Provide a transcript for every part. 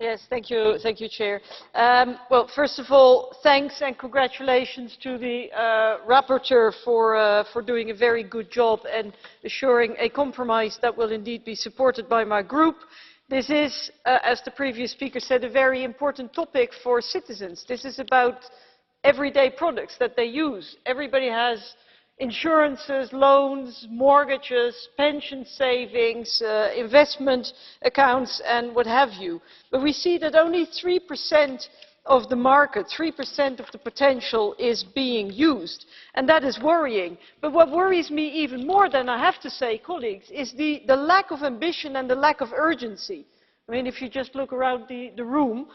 Yes, thank you, Chair. Well, first of all, thanks and congratulations to the rapporteur for doing a very good job and assuring a compromise that will indeed be supported by my group. This is, as the previous speaker said, a very important topic for citizens. This is about everyday products that they use. Everybody has insurances, loans, mortgages, pension savings, investment accounts and what have you. But we see that only 3% of the market, 3% of the potential is being used. And that is worrying. But what worries me even more than, I have to say, colleagues, is the lack of ambition and the lack of urgency. I mean, if you just look around the room,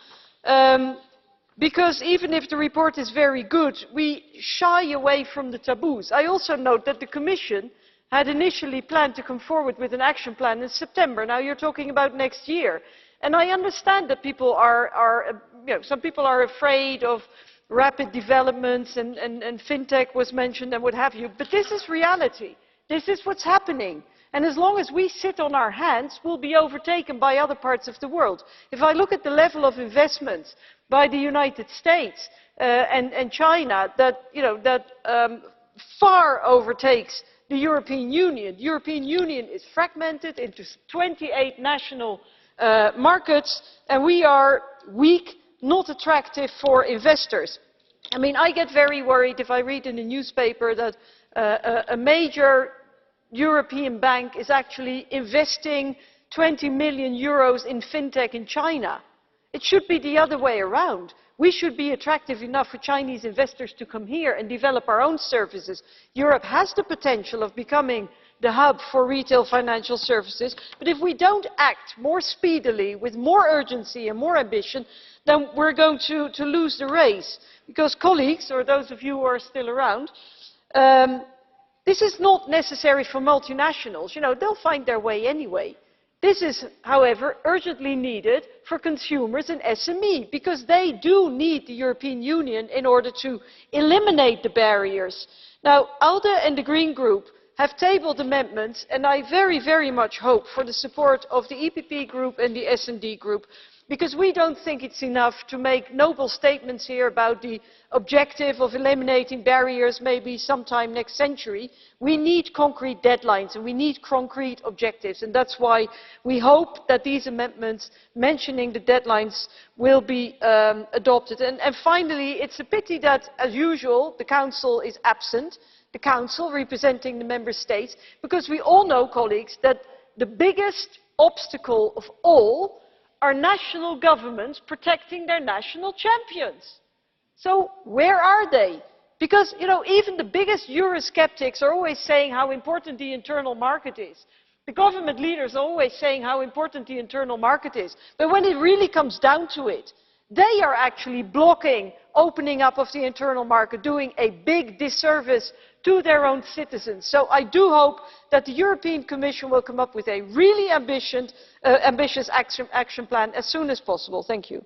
because even if the report is very good, we shy away from the taboos. I also note that the Commission had initially planned to come forward with an action plan in September. Now you're talking about next year. And I understand that people some people are afraid of rapid developments and fintech was mentioned and what have you. But this is reality. This is what's happening. And as long as we sit on our hands, we'll be overtaken by other parts of the world. If I look at the level of investments by the United States and China, that far overtakes the European Union. The European Union is fragmented into 28 national markets, and we are weak, not attractive for investors. I mean, I get very worried if I read in the newspaper that a major European bank is actually investing 20 million euros in fintech in China. It should be the other way around. We should be attractive enough for Chinese investors to come here and develop our own services. Europe has the potential of becoming the hub for retail financial services, but if we don't act more speedily, with more urgency and more ambition, then we're going to lose the race. Because colleagues, or those of you who are still around, this is not necessary for multinationals. You know, they'll find their way anyway. This is, however, urgently needed for consumers and SME, because they do need the European Union in order to eliminate the barriers. Now, ALDE and the Green Group have tabled amendments, and I very much hope for the support of the EPP Group and the S&D Group, because we don't think it's enough to make noble statements here about the objective of eliminating barriers maybe sometime next century. We need concrete deadlines and we need concrete objectives, and that's why we hope that these amendments mentioning the deadlines will be adopted. And finally, it's a pity that, as usual, the Council is absent, the Council representing the Member States, because we all know, colleagues, that the biggest obstacle of all are national governments protecting their national champions. So where are they? Because, you know, even the biggest Eurosceptics are always saying how important the internal market is. The government leaders are always saying how important the internal market is. But when it really comes down to it, they are actually blocking opening up of the internal market, doing a big disservice to their own citizens. So I do hope that the European Commission will come up with a really ambitious action plan as soon as possible. Thank you.